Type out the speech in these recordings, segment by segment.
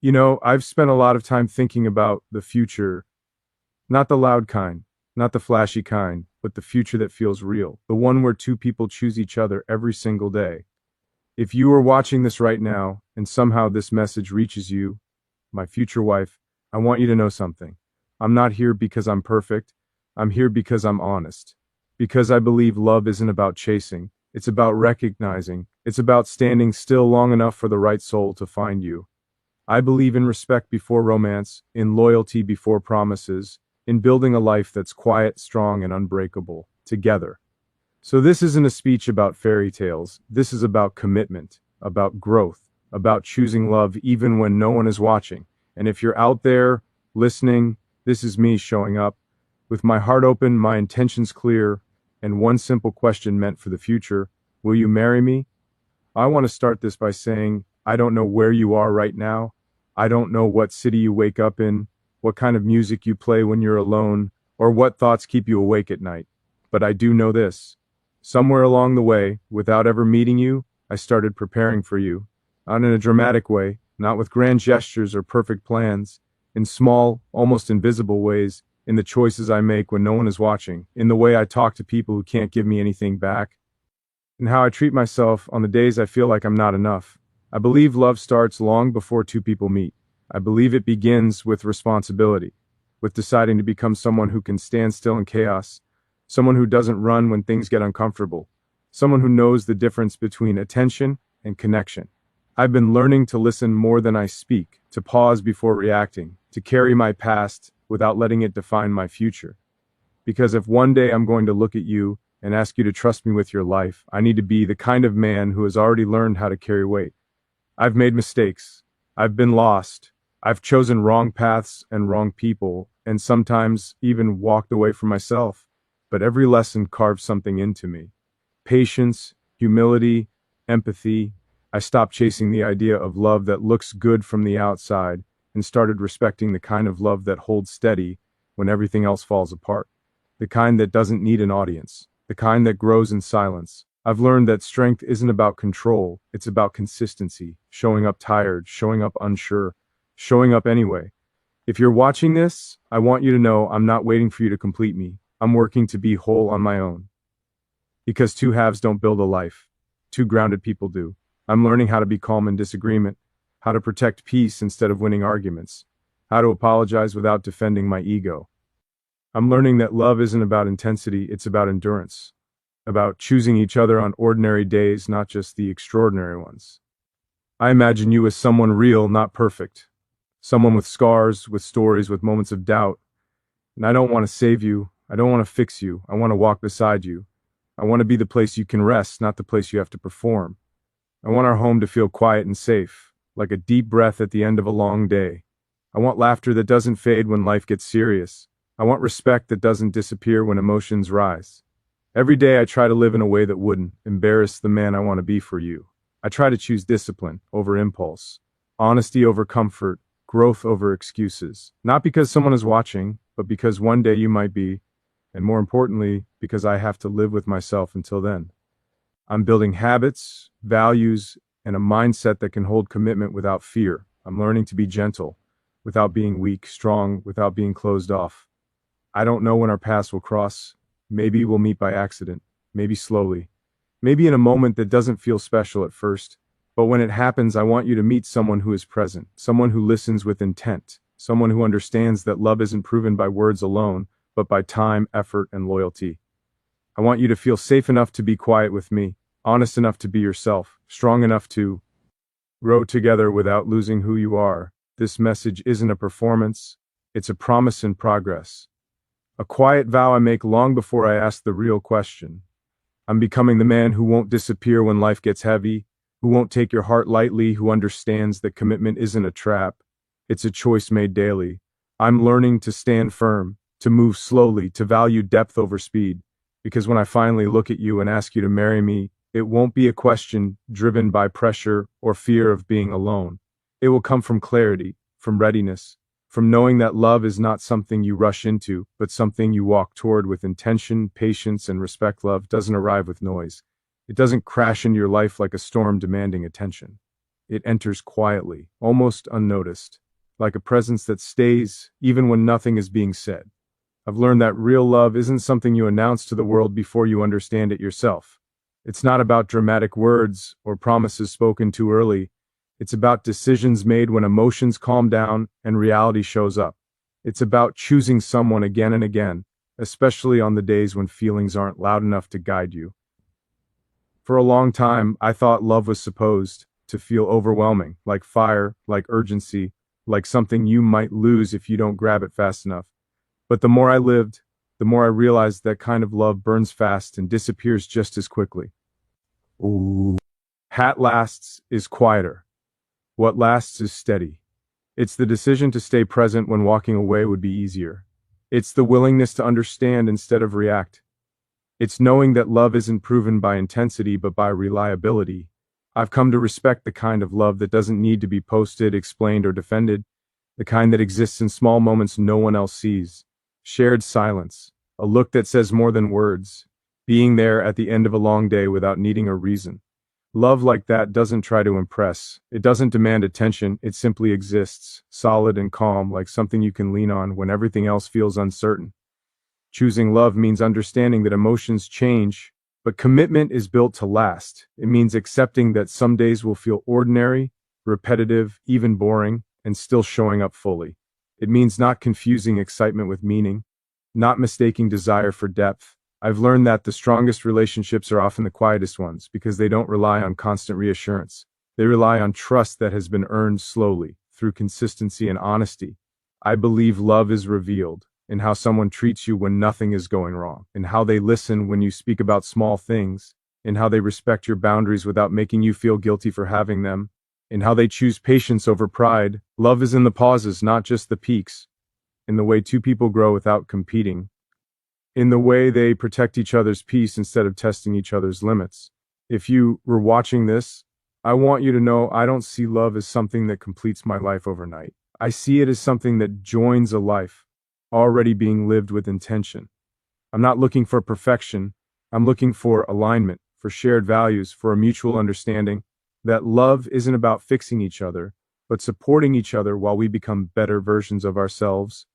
I've spent a lot of time thinking about the future, not the loud kind, not the flashy kind, but the future that feels real, the one where two people choose each other every single day. If you are watching this right now, and somehow this message reaches you, my future wife, I want you to know something. I'm not here because I'm perfect. I'm here because I'm honest. Because I believe love isn't about chasing. It's about recognizing. It's about standing still long enough for the right soul to find you. I believe in respect before romance, in loyalty before promises, in building a life that's quiet, strong, and unbreakable, together. So this isn't a speech about fairy tales. This is about commitment, about growth, about choosing love even when no one is watching. And if you're out there listening, this is me showing up with my heart open, my intentions clear, and one simple question meant for the future. Will you marry me? I want to start this by saying, I don't know where you are right now. I don't know what city you wake up in, what kind of music you play when you're alone, or what thoughts keep you awake at night. But I do know this. Somewhere along the way, without ever meeting you, I started preparing for you. Not in a dramatic way, not with grand gestures or perfect plans, in small, almost invisible ways, in the choices I make when no one is watching, in the way I talk to people who can't give me anything back, and how I treat myself on the days I feel like I'm not enough. I believe love starts long before two people meet. I believe it begins with responsibility, with deciding to become someone who can stand still in chaos, someone who doesn't run when things get uncomfortable, someone who knows the difference between attention and connection. I've been learning to listen more than I speak, to pause before reacting, to carry my past without letting it define my future. Because if one day I'm going to look at you and ask you to trust me with your life, I need to be the kind of man who has already learned how to carry weight. I've made mistakes. I've been lost. I've chosen wrong paths and wrong people, and sometimes even walked away from myself. But every lesson carved something into me. Patience, humility, empathy. I stopped chasing the idea of love that looks good from the outside and started respecting the kind of love that holds steady when everything else falls apart. The kind that doesn't need an audience. The kind that grows in silence. I've learned that strength isn't about control, it's about consistency, showing up tired, showing up unsure, showing up anyway. If you're watching this, I want you to know I'm not waiting for you to complete me. I'm working to be whole on my own. Because two halves don't build a life. Two grounded people do. I'm learning how to be calm in disagreement, how to protect peace instead of winning arguments, how to apologize without defending my ego. I'm learning that love isn't about intensity, it's about endurance. About choosing each other on ordinary days, not just the extraordinary ones. I imagine you as someone real, not perfect. Someone with scars, with stories, with moments of doubt. And I don't want to save you. I don't want to fix you. I want to walk beside you. I want to be the place you can rest, not the place you have to perform. I want our home to feel quiet and safe, like a deep breath at the end of a long day. I want laughter that doesn't fade when life gets serious. I want respect that doesn't disappear when emotions rise. Every day I try to live in a way that wouldn't embarrass the man I want to be for you. I try to choose discipline over impulse, honesty over comfort, growth over excuses. Not because someone is watching, but because one day you might be, and more importantly, because I have to live with myself until then. I'm building habits, values, and a mindset that can hold commitment without fear. I'm learning to be gentle, without being weak, strong, without being closed off. I don't know when our paths will cross. Maybe we'll meet by accident, maybe slowly, maybe in a moment that doesn't feel special at first. But when it happens, I want you to meet someone who is present, someone who listens with intent, someone who understands that love isn't proven by words alone, but by time, effort, and loyalty. I want you to feel safe enough to be quiet with me, honest enough to be yourself, strong enough to grow together without losing who you are. This message isn't a performance, it's a promise in progress. A quiet vow I make long before I ask the real question. I'm becoming the man who won't disappear when life gets heavy, who won't take your heart lightly, who understands that commitment isn't a trap. It's a choice made daily. I'm learning to stand firm, to move slowly, to value depth over speed. Because when I finally look at you and ask you to marry me, it won't be a question driven by pressure or fear of being alone. It will come from clarity, from readiness, from knowing that love is not something you rush into, but something you walk toward with intention, patience, and respect. Love doesn't arrive with noise. It doesn't crash into your life like a storm demanding attention. It enters quietly, almost unnoticed, like a presence that stays even when nothing is being said. I've learned that real love isn't something you announce to the world before you understand it yourself. It's not about dramatic words or promises spoken too early. It's about decisions made when emotions calm down and reality shows up. It's about choosing someone again and again, especially on the days when feelings aren't loud enough to guide you. For a long time, I thought love was supposed to feel overwhelming, like fire, like urgency, like something you might lose if you don't grab it fast enough. But the more I lived, the more I realized that kind of love burns fast and disappears just as quickly. Ooh. Hat lasts is quieter. What lasts is steady. It's the decision to stay present when walking away would be easier. It's the willingness to understand instead of react. It's knowing that love isn't proven by intensity but by reliability. I've come to respect the kind of love that doesn't need to be posted, explained, or defended, the kind that exists in small moments no one else sees. Shared silence, a look that says more than words, being there at the end of a long day without needing a reason. Love like that doesn't try to impress. It doesn't demand attention. It simply exists, solid and calm, like something you can lean on when everything else feels uncertain. Choosing love means understanding that emotions change, but commitment is built to last. It means accepting that some days will feel ordinary, repetitive, even boring, and still showing up fully. It means not confusing excitement with meaning, not mistaking desire for depth. I've learned that the strongest relationships are often the quietest ones because they don't rely on constant reassurance. They rely on trust that has been earned slowly, through consistency and honesty. I believe love is revealed in how someone treats you when nothing is going wrong, in how they listen when you speak about small things, in how they respect your boundaries without making you feel guilty for having them, in how they choose patience over pride. Love is in the pauses, not just the peaks, in the way two people grow without competing, in the way they protect each other's peace instead of testing each other's limits. If you were watching this, I want you to know I don't see love as something that completes my life overnight. I see it as something that joins a life already being lived with intention. I'm not looking for perfection. I'm looking for alignment, for shared values, for a mutual understanding that love isn't about fixing each other, but supporting each other while we become better versions of ourselves.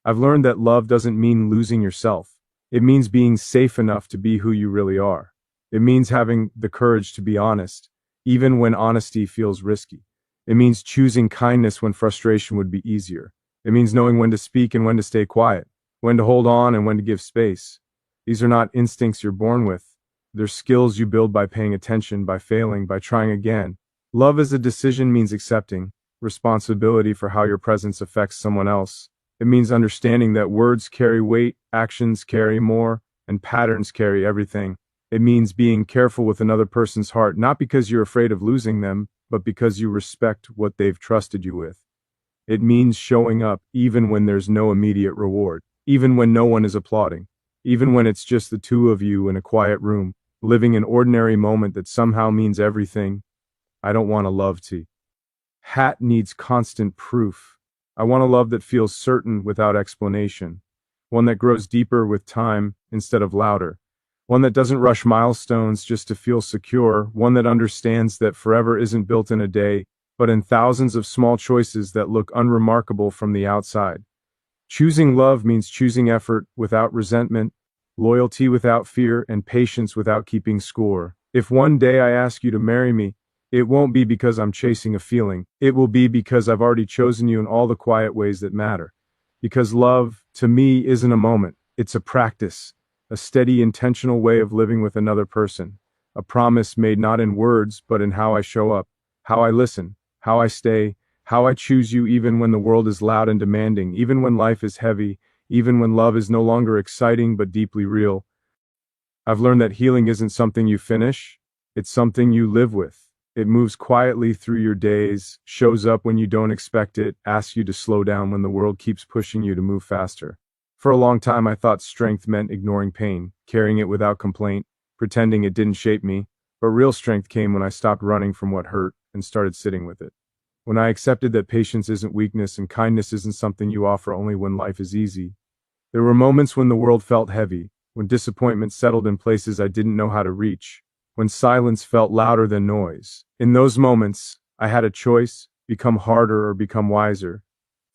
I've learned that love doesn't mean losing yourself. It means being safe enough to be who you really are. It means having the courage to be honest, even when honesty feels risky. It means choosing kindness when frustration would be easier. It means knowing when to speak and when to stay quiet, when to hold on and when to give space. These are not instincts you're born with. They're skills you build by paying attention, by failing, by trying again. Love as a decision means accepting responsibility for how your presence affects someone else. It means understanding that words carry weight, actions carry more, and patterns carry everything. It means being careful with another person's heart, not because you're afraid of losing them, but because you respect what they've trusted you with. It means showing up even when there's no immediate reward, even when no one is applauding, even when it's just the two of you in a quiet room, living an ordinary moment that somehow means everything. I don't want a love to. Hat needs constant proof. I want a love that feels certain without explanation, one that grows deeper with time instead of louder, one that doesn't rush milestones just to feel secure, one that understands that forever isn't built in a day, but in thousands of small choices that look unremarkable from the outside. Choosing love means choosing effort without resentment, loyalty without fear, and patience without keeping score. If one day I ask you to marry me, it won't be because I'm chasing a feeling. It will be because I've already chosen you in all the quiet ways that matter. Because love, to me, isn't a moment. It's a practice, a steady, intentional way of living with another person. A promise made not in words, but in how I show up, how I listen, how I stay, how I choose you even when the world is loud and demanding, even when life is heavy, even when love is no longer exciting but deeply real. I've learned that healing isn't something you finish, it's something you live with. It moves quietly through your days, shows up when you don't expect it, asks you to slow down when the world keeps pushing you to move faster. For a long time I thought strength meant ignoring pain, carrying it without complaint, pretending it didn't shape me, but real strength came when I stopped running from what hurt and started sitting with it. When I accepted that patience isn't weakness and kindness isn't something you offer only when life is easy. There were moments when the world felt heavy, when disappointment settled in places I didn't know how to reach, when silence felt louder than noise. In those moments, I had a choice: become harder or become wiser.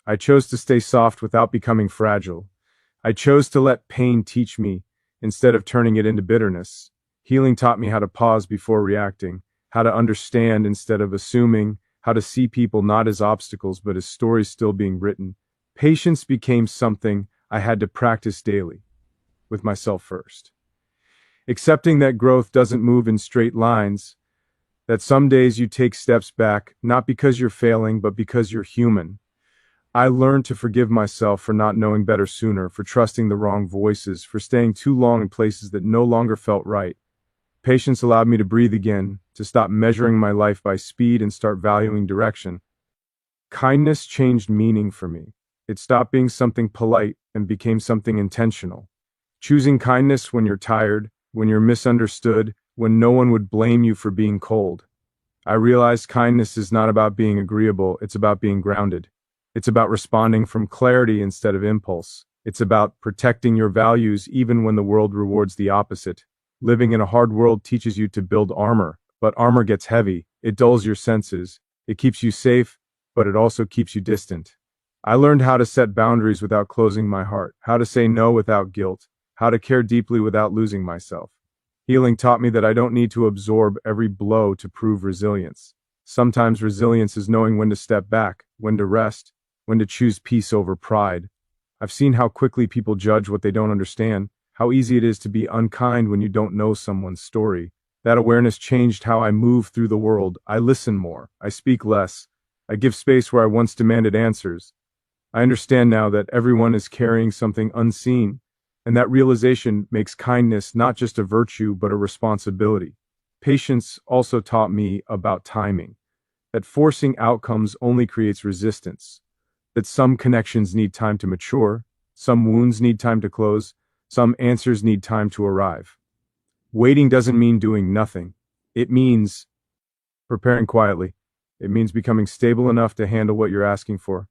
I chose to stay soft without becoming fragile. I chose to let pain teach me instead of turning it into bitterness. Healing taught me how to pause before reacting, how to understand instead of assuming, how to see people not as obstacles but as stories still being written. Patience became something I had to practice daily, with myself first. Accepting that growth doesn't move in straight lines, that some days you take steps back, not because you're failing, but because you're human. I learned to forgive myself for not knowing better sooner, for trusting the wrong voices, for staying too long in places that no longer felt right. Patience allowed me to breathe again, to stop measuring my life by speed and start valuing direction. Kindness changed meaning for me. It stopped being something polite and became something intentional. Choosing kindness when you're tired, when you're misunderstood, when no one would blame you for being cold. I realized kindness is not about being agreeable, it's about being grounded. It's about responding from clarity instead of impulse. It's about protecting your values even when the world rewards the opposite. Living in a hard world teaches you to build armor, but armor gets heavy, it dulls your senses, it keeps you safe, but it also keeps you distant. I learned how to set boundaries without closing my heart, how to say no without guilt, how to care deeply without losing myself. Healing taught me that I don't need to absorb every blow to prove resilience. Sometimes resilience is knowing when to step back, when to rest, when to choose peace over pride. I've seen how quickly people judge what they don't understand, how easy it is to be unkind when you don't know someone's story. That awareness changed how I move through the world. I listen more, I speak less, I give space where I once demanded answers. I understand now that everyone is carrying something unseen, and that realization makes kindness not just a virtue but a responsibility. Patience also taught me about timing, that forcing outcomes only creates resistance, that some connections need time to mature, some wounds need time to close, some answers need time to arrive. Waiting doesn't mean doing nothing. It means preparing quietly. It means becoming stable enough to handle what you're asking for.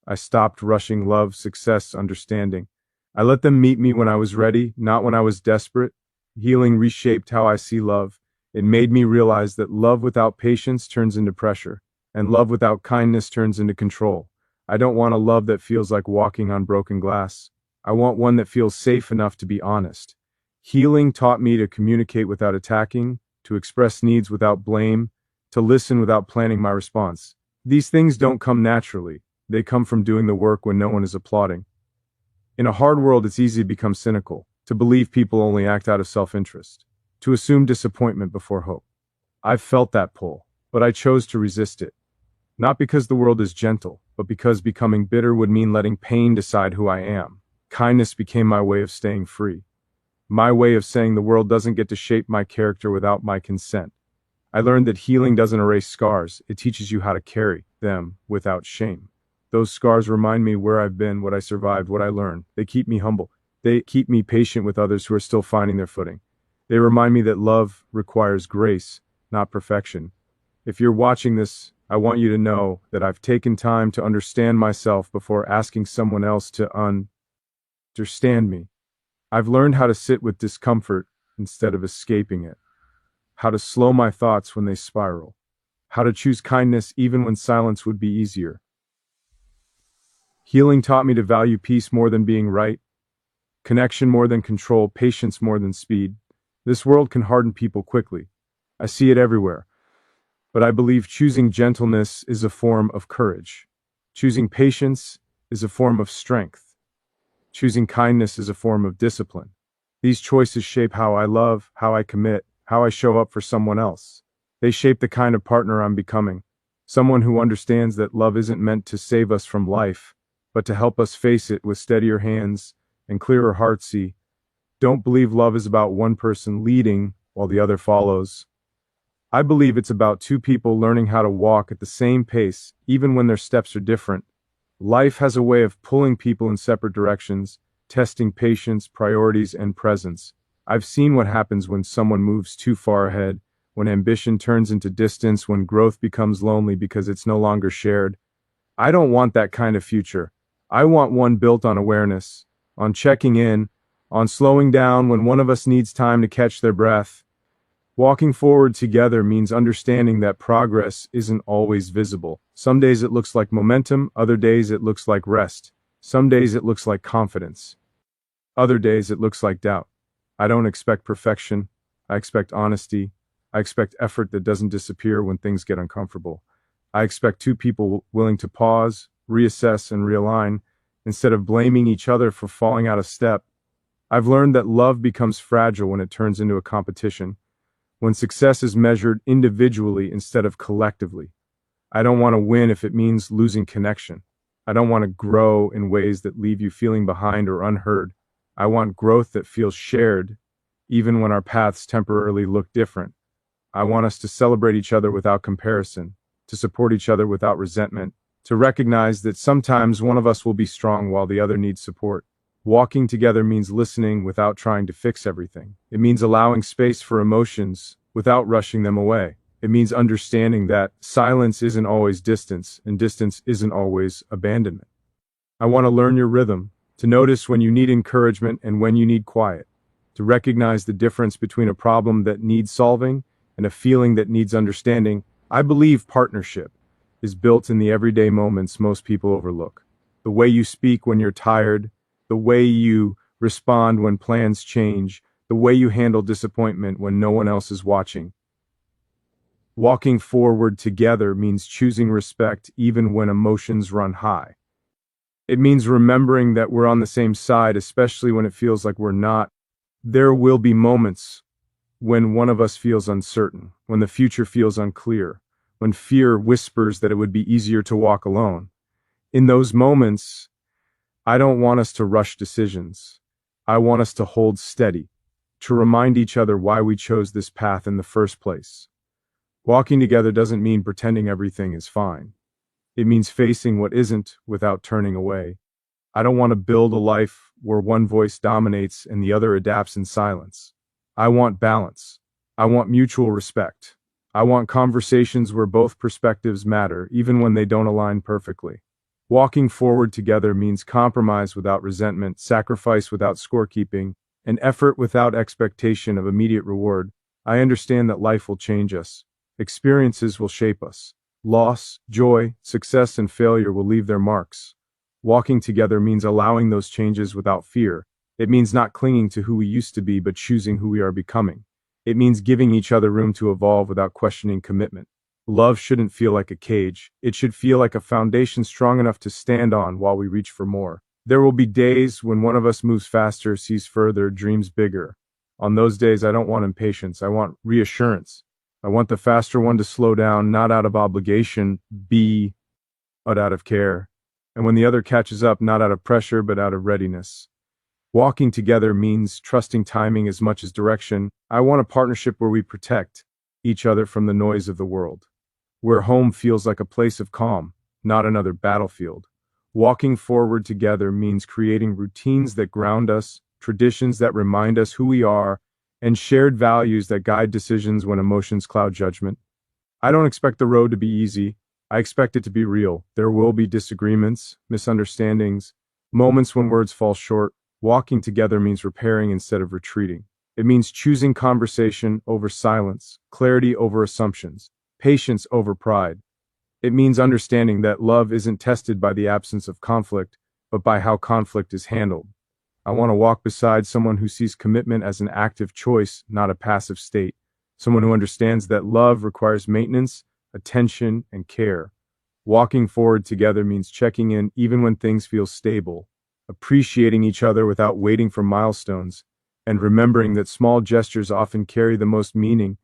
I stopped rushing love, success, understanding. I let them meet me when I was ready, not when I was desperate. Healing reshaped how I see love. It made me realize that love without patience turns into pressure, and love without kindness turns into control. I don't want a love that feels like walking on broken glass. I want one that feels safe enough to be honest. Healing taught me to communicate without attacking, to express needs without blame, to listen without planning my response. These things don't come naturally. They come from doing the work when no one is applauding. In a hard world, it's easy to become cynical, to believe people only act out of self-interest, to assume disappointment before hope. I've felt that pull, but I chose to resist it. Not because the world is gentle, but because becoming bitter would mean letting pain decide who I am. Kindness became my way of staying free. My way of saying the world doesn't get to shape my character without my consent. I learned that healing doesn't erase scars, it teaches you how to carry them without shame. Those scars remind me where I've been, what I survived, what I learned. They keep me humble. They keep me patient with others who are still finding their footing. They remind me that love requires grace, not perfection. If you're watching this, I want you to know that I've taken time to understand myself before asking someone else to understand me. I've learned how to sit with discomfort instead of escaping it, how to slow my thoughts when they spiral, how to choose kindness even when silence would be easier. Healing taught me to value peace more than being right, connection more than control, patience more than speed. This world can harden people quickly. I see it everywhere. But I believe choosing gentleness is a form of courage. Choosing patience is a form of strength. Choosing kindness is a form of discipline. These choices shape how I love, how I commit, how I show up for someone else. They shape the kind of partner I'm becoming. Someone who understands that love isn't meant to save us from life, but to help us face it with steadier hands and clearer hearts. See, don't believe love is about one person leading while the other follows. I believe it's about two people learning how to walk at the same pace, even when their steps are different. Life has a way of pulling people in separate directions, testing patience, priorities, and presence. I've seen what happens when someone moves too far ahead, when ambition turns into distance, when growth becomes lonely because it's no longer shared. I don't want that kind of future. I want one built on awareness, on checking in, on slowing down when one of us needs time to catch their breath. Walking forward together means understanding that progress isn't always visible. Some days it looks like momentum, other days it looks like rest. Some days it looks like confidence. Other days it looks like doubt. I don't expect perfection. I expect honesty. I expect effort that doesn't disappear when things get uncomfortable. I expect two people willing to pause, reassess, and realign instead of blaming each other for falling out of step. I've learned that love becomes fragile when it turns into a competition, when success is measured individually instead of collectively. I don't want to win if it means losing connection. I don't want to grow in ways that leave you feeling behind or unheard. I want growth that feels shared, even when our paths temporarily look different. I want us to celebrate each other without comparison, to support each other without resentment, to recognize that sometimes one of us will be strong while the other needs support. Walking together means listening without trying to fix everything. It means allowing space for emotions without rushing them away. It means understanding that silence isn't always distance, and distance isn't always abandonment. I want to learn your rhythm, to notice when you need encouragement and when you need quiet, to recognize the difference between a problem that needs solving and a feeling that needs understanding. I believe partnership is built in the everyday moments most people overlook. The way you speak when you're tired, the way you respond when plans change, the way you handle disappointment when no one else is watching. Walking forward together means choosing respect even when emotions run high. It means remembering that we're on the same side, especially when it feels like we're not. There will be moments when one of us feels uncertain, when the future feels unclear, when fear whispers that it would be easier to walk alone. In those moments, I don't want us to rush decisions. I want us to hold steady, to remind each other why we chose this path in the first place. Walking together doesn't mean pretending everything is fine. It means facing what isn't without turning away. I don't want to build a life where one voice dominates and the other adapts in silence. I want balance. I want mutual respect. I want conversations where both perspectives matter, even when they don't align perfectly. Walking forward together means compromise without resentment, sacrifice without scorekeeping, and effort without expectation of immediate reward. I understand that life will change us. Experiences will shape us. Loss, joy, success, and failure will leave their marks. Walking together means allowing those changes without fear. It means not clinging to who we used to be, but choosing who we are becoming. It means giving each other room to evolve without questioning commitment. Love shouldn't feel like a cage. It should feel like a foundation strong enough to stand on while we reach for more. There will be days when one of us moves faster, sees further, dreams bigger. On those days, I don't want impatience. I want reassurance. I want the faster one to slow down, not out of obligation, but out of care. And when the other catches up, not out of pressure, but out of readiness. Walking together means trusting timing as much as direction. I want a partnership where we protect each other from the noise of the world, where home feels like a place of calm, not another battlefield. Walking forward together means creating routines that ground us, traditions that remind us who we are, and shared values that guide decisions when emotions cloud judgment. I don't expect the road to be easy. I expect it to be real. There will be disagreements, misunderstandings, moments when words fall short. Walking together means repairing instead of retreating. It means choosing conversation over silence, clarity over assumptions, patience over pride. It means understanding that love isn't tested by the absence of conflict, but by how conflict is handled. I want to walk beside someone who sees commitment as an active choice, not a passive state. Someone who understands that love requires maintenance, attention, and care. Walking forward together means checking in even when things feel stable, appreciating each other without waiting for milestones, and remembering that small gestures often carry the most meaning.